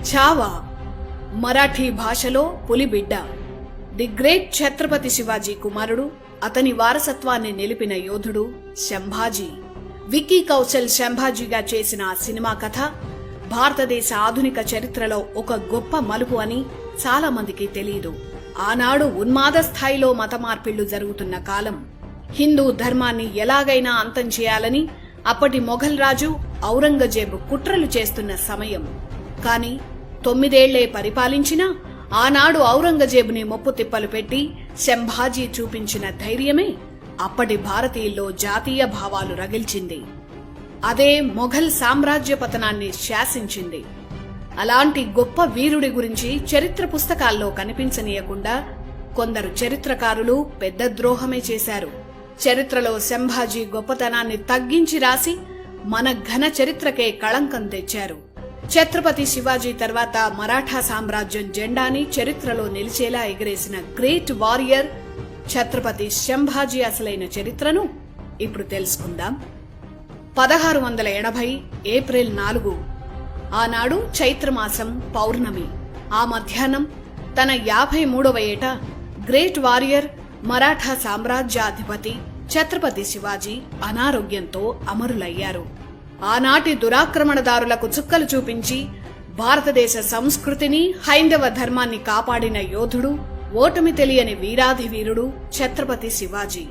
ఛావా మరాఠీ భాషలో పులిబిడ్డ. The great Chhatrapati Shivaji కుమారుడు, అతని వారసత్వాన్ని నిలిపిన యోధుడు శంభాజీ. విక్కీ కౌశల్ శంభాజీగా చేసిన ఆ సినిమా కథ భారతదేశ ఆధునిక చరిత్రలో ఒక గొప్ప మలుపు అని చాలా మందికి తెలియదు. ఆనాడు ఉన్మాద స్థాయిలో మత మార్పిళ్లు జరుగుతున్న కాలం. హిందూ ధర్మాన్ని ఎలాగైనా అంతం చేయాలని అప్పటి మొఘల్ రాజు ఔరంగజేబు కుట్రలు చేస్తున్న సమయం. కాని 9 ఏళ్లే పరిపాలించినా ఆనాడు ఔరంగజేబుని ముప్పు తిప్పలు పెట్టి శంభాజీ చూపించిన ధైర్యమే అప్పటి భారతీయుల్లో జాతీయ భావాలు రగిల్చింది. అదే మొఘల్ సామ్రాజ్య పతనాన్ని శాసించింది. అలాంటి గొప్ప వీరుడి గురించి చరిత్ర పుస్తకాల్లో కనిపించనీయకుండా కొందరు చరిత్రకారులు పెద్ద ద్రోహమే చేశారు. చరిత్రలో శంభాజీ గొప్పతనాన్ని తగ్గించి రాసి మన ఘన చరిత్రకే కళంకం తెచ్చారు. ఛత్రపతి శివాజీ తర్వాత మరాఠా సామ్రాజ్యం జెండాని చరిత్రలో నిలిచేలా ఎగరేసిన గ్రేట్ వారియర్ ఛత్రపతి శంభాజీ అసలైన చరిత్రను ఇప్పుడు తెలుసుకుందాం. 1680 ఏప్రిల్ 4 ఆనాడు చైత్రమాసం పౌర్ణమి. ఆ మధ్యాహ్నం తన 53వ ఏట గ్రేట్ వారియర్ మరాఠా సామ్రాజ్యాధిపతి ఛత్రపతి శివాజీ అనారోగ్యంతో అమరులయ్యారు. ఆనాటి దురాక్రమణదారులకు చుక్కలు చూపించి భారతదేశ సంస్కృతిని, హైందవ ధర్మాన్ని కాపాడిన యోధుడు, ఓటమి తెలియని వీరాధి వీరుడు ఛత్రపతి శివాజీ.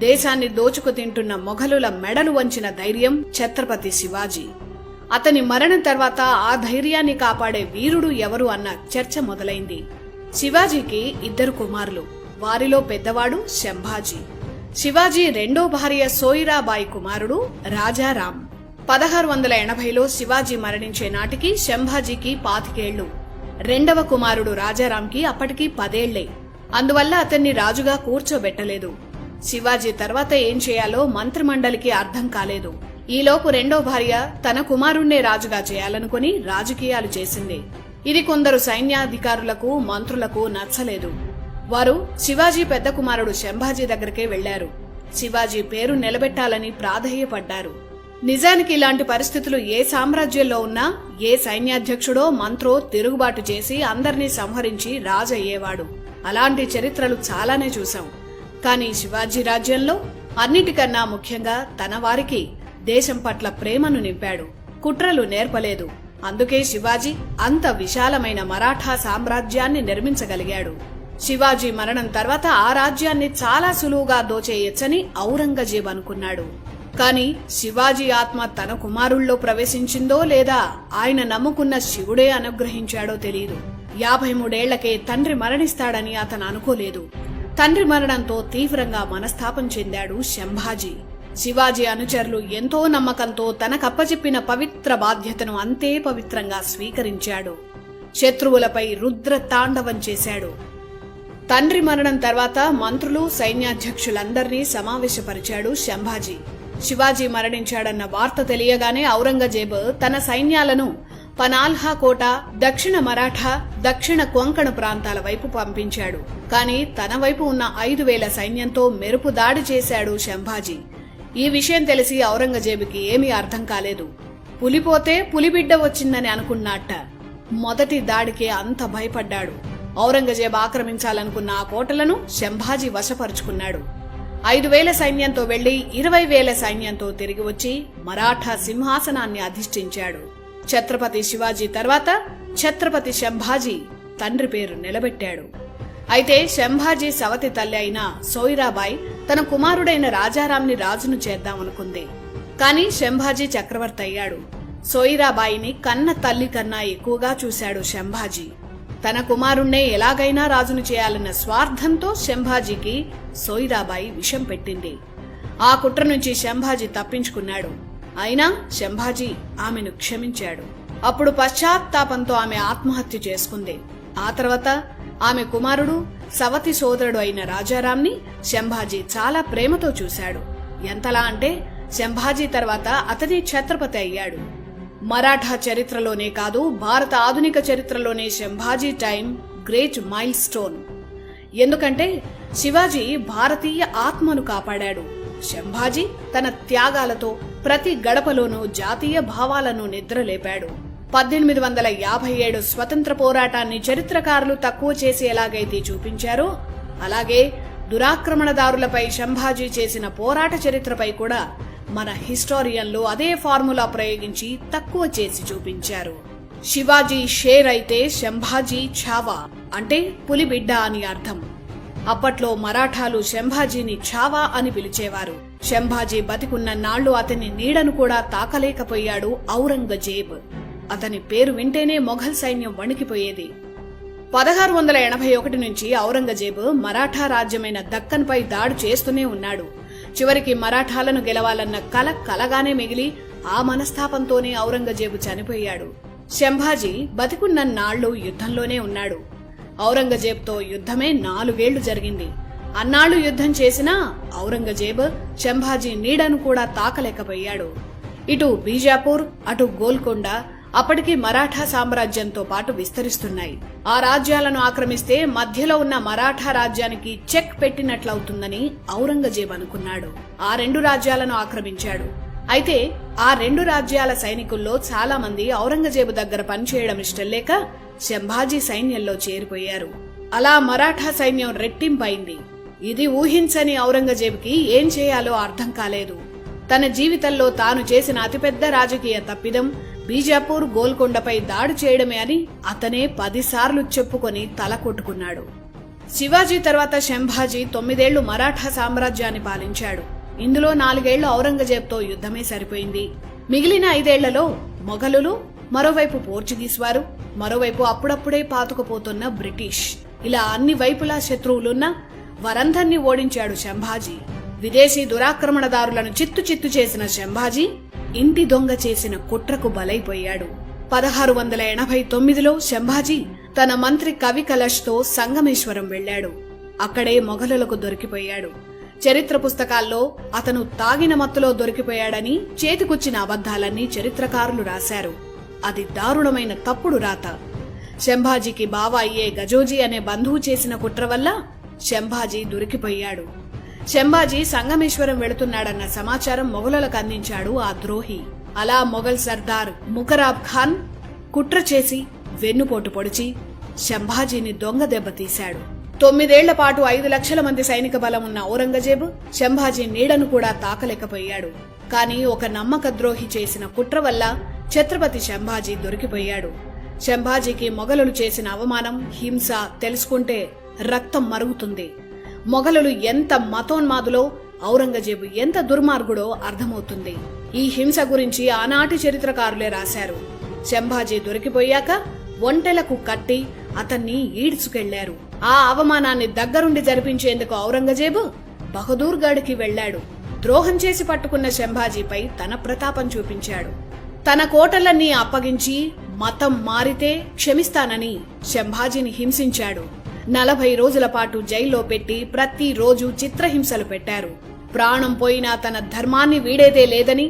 దేశాన్ని దోచుకు తింటున్న మొఘలుల మెడలు వంచిన ధైర్యం ఛత్రపతి శివాజీ. అతని మరణం తర్వాత ఆ ధైర్యాన్ని కాపాడే వీరుడు ఎవరు అన్న చర్చ మొదలైంది. శివాజీకి 2 కుమారులు. వారిలో పెద్దవాడు శంభాజీ. శివాజీ రెండో భార్య సోయిరాబాయి కుమారుడు రాజారాం. 1680లో శివాజీ మరణించే నాటికి శంభాజీకి 25 ఏళ్లు. రెండవ కుమారుడు రాజారాంకి అప్పటికి 10 ఏళ్లే. అందువల్ల అతన్ని రాజుగా కూర్చోబెట్టలేదు. శివాజీ తర్వాత ఏం చేయాలో మంత్రిమండలికి అర్థం కాలేదు. ఈలోపు రెండో భార్య తన కుమారుణ్ణే రాజుగా చేయాలనుకుని రాజకీయాలు చేసింది. ఇది కొందరు సైన్యాధికారులకు, మంత్రులకు నచ్చలేదు. వారు శివాజీ పెద్ద కుమారుడు శంభాజీ దగ్గరికే వెళ్లారు. శివాజీ పేరు నిలబెట్టాలని ప్రాధేయపడ్డారు. నిజానికి ఇలాంటి పరిస్థితులు ఏ సామ్రాజ్యంలో ఉన్నా ఏ సైన్యాధ్యక్షుడో మంత్రో తిరుగుబాటు చేసి అందర్నీ సంహరించి రాజయ్యేవాడు. అలాంటి చరిత్రలు చాలానే చూశాం. కానీ శివాజీ రాజ్యంలో అన్నిటికన్నా ముఖ్యంగా తన వారికి దేశం పట్ల ప్రేమను నింపాడు. కుట్రలు నేర్పలేదు. అందుకే శివాజీ అంత విశాలమైన మరాఠా సామ్రాజ్యాన్ని నిర్మించగలిగాడు. శివాజీ మరణం తర్వాత ఆ రాజ్యాన్ని చాలా సులువుగా దోచేయొచ్చని ఔరంగజేబు అనుకున్నాడు. కాని శివాజీ ఆత్మ తన కుమారుల్లో ప్రవేశించిందో లేదా ఆయన నమ్ముకున్న శివుడే అనుగ్రహించాడో తెలియదు. 53 ఏళ్లకే తండ్రి మరణిస్తాడని అతను అనుకోలేదు. తండ్రి మరణంతో తీవ్రంగా మనస్తాపం చెందాడు శంభాజీ. శివాజీ అనుచరులు ఎంతో నమ్మకంతో తనకప్పచెప్పిన పవిత్ర బాధ్యతను అంతే పవిత్రంగా స్వీకరించాడు. శత్రువులపై రుద్ర తాండవం చేశాడు. తండ్రి మరణం తర్వాత మంత్రులు, సైన్యాధ్యక్షులందర్నీ సమావేశపరిచాడు శంభాజీ. శివాజీ మరణించాడన్న వార్త తెలియగానే ఔరంగజేబు తన సైన్యాలను పనాల్హా కోట, దక్షిణ మరాఠా, దక్షిణ కొంకణ ప్రాంతాల వైపు పంపించాడు. కాని తన వైపు ఉన్న 5000 సైన్యంతో మెరుపు దాడి చేశాడు శంభాజీ. ఈ విషయం తెలిసి ఔరంగజేబుకి ఏమీ అర్థం కాలేదు. పులిపోతే పులిబిడ్డ వచ్చిందని అనుకున్నట్ట. మొదటి దాడికే అంత భయపడ్డాడు. ఔరంగజేబు ఆక్రమించాలనుకున్న ఆ కోటలను శంభాజీ వశపరుచుకున్నాడు. 5000 సైన్యంతో వెళ్లి 20,000 సైన్యంతో తిరిగి వచ్చి మరాఠా సింహాసనాన్ని అధిష్ఠించాడు. ఛత్రపతి శివాజీ తర్వాత ఛత్రపతి శంభాజీ తండ్రి పేరు నిలబెట్టాడు. అయితే శంభాజీ సవతి తల్లి అయిన సోయిరాబాయి తన కుమారుడైన రాజారాంని రాజును చేద్దామనుకుంది. కాని శంభాజీ చక్రవర్తి అయ్యాడు. సోయిరాబాయిని కన్న తల్లి కన్నా ఎక్కువగా చూశాడు శంభాజీ. తన కుమారుణ్ణే ఎలాగైనా రాజును చేయాలన్న స్వార్థంతో శంభాజీకి సోయిరాబాయి విషం పెట్టింది. ఆ కుట్ర నుంచి శంభాజీ తప్పించుకున్నాడు. అయినా శంభాజీ ఆమెను క్షమించాడు. అప్పుడు పశ్చాత్తాపంతో ఆమె ఆత్మహత్య చేసుకుంది. ఆ తర్వాత ఆమె కుమారుడు, సవతి సోదరుడు అయిన రాజారాంని శంభాజీ చాలా ప్రేమతో చూశాడు. ఎంతలా అంటే శంభాజీ తర్వాత అతని ఛత్రపతి అయ్యాడు. మరాఠా చరిత్రలోనే కాదు, భారత ఆధునిక చరిత్రలోనే Sambhaji time great mile stone. ఎందుకంటే శివాజీ భారతీయ ఆత్మను కాపాడాడు. శంభాజీ తన త్యాగాలతో ప్రతి గడపలోనూ జాతీయ భావాలను నిద్రలేపాడు. 1857 స్వతంత్ర పోరాటాన్ని చరిత్రకారులు తక్కువ చేసి ఎలాగైతే చూపించారో అలాగే దురాక్రమణదారులపై సంభాజీ చేసిన పోరాట చరిత్రపై కూడా మన హిస్టోరియన్లు అదే ఫార్ములా ప్రయోగించి తక్కువ చేసి చూపించారు. శివాజీ షేర్ అయితే సంభాజీ ఛావా అంటే పులిబిడ్డ అని అర్థం. అప్పట్లో మరాఠాలు సంభాజీని ఛావా అని పిలిచేవారు. సంభాజీ బతికున్న నాళ్లు అతని నీడను కూడా తాకలేకపోయాడు ఔరంగజేబ్. అతని పేరు వింటేనే మొఘల్ సైన్యం వణికిపోయేది. 1681 నుంచి ఔరంగజేబ్ మరాఠా రాజ్యమైన దక్కన్పై దాడి చేస్తూనే ఉన్నాడు. చివరికి మరాఠాలను గెలవాలన్న కల కలగానే మిగిలి ఆ మనస్తాపంతోనే ఔరంగజేబు చనిపోయాడు. సంభాజీ బతికున్న నాళ్లు యుద్ధంలోనే ఉన్నాడు. ఔరంగజేబ్తో యుద్ధమే 4 ఏళ్లు జరిగింది. అన్నాళ్లు యుద్ధం చేసినా ఔరంగజేబ్ సంభాజీ నీడను కూడా తాకలేకపోయాడు. ఇటు బీజాపూర్ అటు గోల్కొండ అప్పటికి మరాఠా సామ్రాజ్యంతో పాటు విస్తరిస్తున్నాయి. ఆ రాజ్యాలను ఆక్రమిస్తే మధ్యలో ఉన్న మరాఠా రాజ్యానికి చెక్ పెట్టినట్లవుతుందని ఔరంగజేబ్ అనుకున్నాడు. ఆ 2 రాజ్యాలను ఆక్రమించాడు. అయితే ఆ 2 రాజ్యాల సైనికుల్లో చాలా మంది ఔరంగజేబు దగ్గర పనిచేయడం ఇష్టం లేక సంభాజీ సైన్యంలో చేరిపోయారు. అలా మరాఠా సైన్యం రెట్టింపైంది. ఇది ఊహించని ఔరంగజేబుకి ఏం చేయాలో అర్థం కాలేదు. తన జీవితంలో తాను చేసిన అతిపెద్ద రాజకీయ తప్పిదం బీజాపూర్ గోల్కొండపై దాడి చేయడమే అని అతనే 10 సార్లు చెప్పుకొని తల కొట్టుకున్నాడు. శివాజీ తర్వాత సంభాజీ 9 ఏళ్లు మరాఠా సామ్రాజ్యాన్ని పాలించాడు. ఇందులో 4 ఏళ్లు ఔరంగజేబ్తో యుద్ధమే సరిపోయింది. మిగిలిన 5 ఏళ్లలో మొఘలులు, మరోవైపు పోర్చుగీస్ వారు, మరోవైపు అప్పుడప్పుడే పాతుకుపోతున్న బ్రిటిష్, ఇలా అన్ని వైపులా శత్రువులున్నా వారందర్నీ ఓడించాడు సంభాజీ. విదేశీ దురాక్రమణదారులను చిత్తు చేసిన సంభాజీ ఇంటి దొంగ చేసిన కుట్రకు బలైపోయాడు. 1689లో సంభాజీ తన మంత్రి కవి కలష్తో సంగమేశ్వరం వెళ్లాడు. అక్కడే మొఘలులకు దొరికిపోయాడు. చరిత్ర పుస్తకాల్లో అతను తాగిన మత్తులో దొరికిపోయాడని చేతికొచ్చిన అబద్ధాలన్నీ చరిత్రకారులు రాశారు. అది దారుణమైన తప్పుడు రాత. సంభాజీకి బావ అయ్యే గజోజీ అనే బంధువు చేసిన కుట్ర వల్ల సంభాజీ దొరికిపోయాడు. సంభాజీ సంగమేశ్వరం వెళుతున్నాడన్న సమాచారం మొఘలులకు అందించాడు ఆ ద్రోహి. అలా మొఘల్ సర్దార్ ముకరాబ్ ఖాన్ కుట్ర చేసి వెన్నుపోటు పొడిచి సంభాజీని దొంగ దెబ్బతీశాడు. 9 ఏళ్ల పాటు 5 లక్షల మంది సైనిక బలం ఉన్న ఔరంగజేబు సంభాజీ నీడను కూడా తాకలేకపోయాడు. కానీ ఒక నమ్మక ద్రోహి చేసిన కుట్ర వల్ల ఛత్రపతి సంభాజీ దొరికిపోయాడు. సంభాజీకి మొఘలులు చేసిన అవమానం, హింస తెలుసుకుంటే రక్తం మరుగుతుంది. మొఘలులు ఎంత మతోన్మాదులో, ఔరంగజేబు ఎంత దుర్మార్గుడో అర్థమవుతుంది. ఈ హింస గురించి ఆనాటి చరిత్రకారులే రాశారు. సంభాజీ దొరికిపోయాక ఒంటెలకు కట్టి అతన్ని ఈడ్చుకెళ్లారు. ఆ అవమానాన్ని దగ్గరుండి జరిపించేందుకు ఔరంగజేబు బహదూర్గఢ్కి వెళ్లాడు. ద్రోహం చేసి పట్టుకున్న సంభాజీపై తన ప్రతాపం చూపించాడు. తన కోటలన్నీ అప్పగించి మతం మారితే క్షమిస్తానని సంభాజీని హింసించాడు. 40 రోజుల పాటు జైల్లో పెట్టి ప్రతిరోజు చిత్రహింసలు పెట్టారు. ప్రాణం పోయినా తన ధర్మాన్ని వీడేదే లేదని,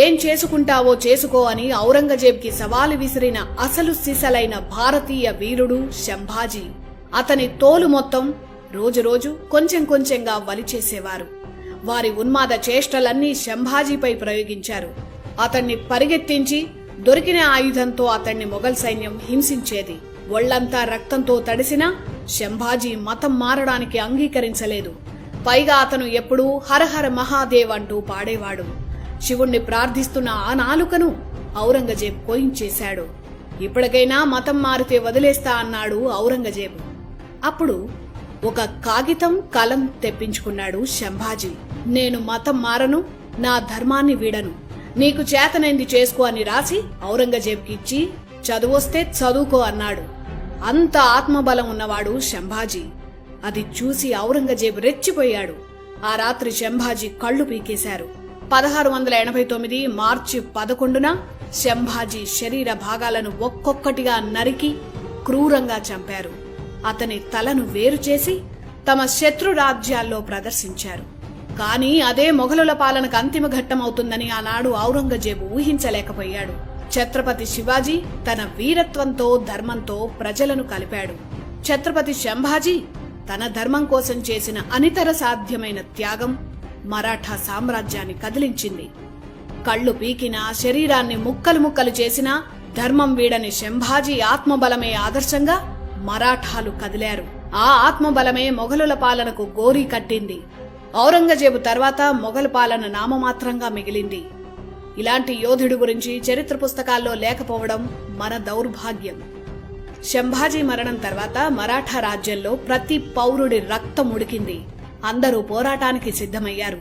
ఏం చేసుకుంటావో చేసుకో అని ఔరంగజేబ్కి సవాలు విసిరిన అసలు సిసలైన భారతీయ వీరుడు సంభాజీ. అతని తోలు మొత్తం రోజురోజు కొంచెంగా వలిచేసేవారు. వారి ఉన్మాద చేష్టలన్నీ సంభాజీపై ప్రయోగించారు. అతన్ని పరిగెత్తించి దొరికిన ఆయుధంతో అతన్ని మొఘల్ సైన్యం హింసించేది. ఒళ్లంతా రక్తంతో తడిసినా సంభాజీ మతం మారడానికి అంగీకరించలేదు. పైగా అతను ఎప్పుడూ హరహర మహాదేవ్ అంటూ పాడేవాడు. శివుణ్ణి ప్రార్థిస్తున్న ఆ నాలుకను ఔరంగజేబ్ కోయించేశాడు. ఇప్పటికైనా మతం మారితే వదిలేస్తా అన్నాడు ఔరంగజేబు. అప్పుడు ఒక కాగితం కలం తెప్పించుకున్నాడు సంభాజీ. నేను మతం మారను, నా ధర్మాన్ని వీడను, నీకు చేతనైంది చేసుకో అని రాసి ఔరంగజేబ్కి ఇచ్చి చదువొస్తే చదువుకో అన్నాడు. అంత ఆత్మబలం ఉన్నవాడు సంభాజీ. అది చూసి ఔరంగజేబు రెచ్చిపోయాడు. ఆ రాత్రి సంభాజీ కళ్లు పీకేశారు. 1689 మార్చి 11న సంభాజీ శరీర భాగాలను ఒక్కొక్కటిగా నరికి క్రూరంగా చంపారు. అతని తలను వేరు చేసి తమ శత్రు రాజ్యాల్లో ప్రదర్శించారు. కానీ అదే మొఘలుల పాలనకు అంతిమ ఘట్టమవుతుందని ఆనాడు ఔరంగజేబు ఊహించలేకపోయాడు. ఛత్రపతి శివాజీ తన వీరత్వంతో, ధర్మంతో ప్రజలను కలిపాడు. ఛత్రపతి సంభాజీ తన ధర్మం కోసం చేసిన అనితర సాధ్యమైన త్యాగం మరాఠా సామ్రాజ్యాన్ని కదిలించింది. కళ్ళు పీకినా, శరీరాన్ని ముక్కలు ముక్కలు చేసినా ధర్మం వీడని శంభాజీ ఆత్మబలమే ఆదర్శంగా మరాఠాలు కదిలారు. ఆ ఆత్మబలమే మొఘలుల పాలనకు గోరీ కట్టింది. ఔరంగజేబు తర్వాత మొఘలు పాలన నామమాత్రంగా మిగిలింది. ఇలాంటి యోధుడి గురించి చరిత్ర పుస్తకాల్లో లేకపోవడం మన దౌర్భాగ్యం. శంభాజీ మరణం తర్వాత మరాఠా రాజ్యంలో ప్రతి పౌరుడి రక్తం ఉడికింది. అందరూ పోరాటానికి సిద్ధమయ్యారు.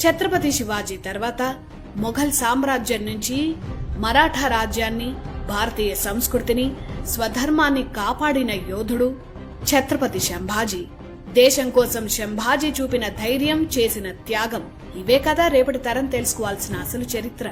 ఛత్రపతి శివాజీ తర్వాత మొఘల్ సామ్రాజ్యం నుంచి మరాఠా రాజ్యాన్ని, భారతీయ సంస్కృతిని, స్వధర్మాన్ని కాపాడిన యోధుడు ఛత్రపతి శంభాజీ. దేశం కోసం శంభాజీ చూపిన ధైర్యం, చేసిన త్యాగం, ఇవే కదా రేపటి తరం తెలుసుకోవాల్సిన అసలు చరిత్ర.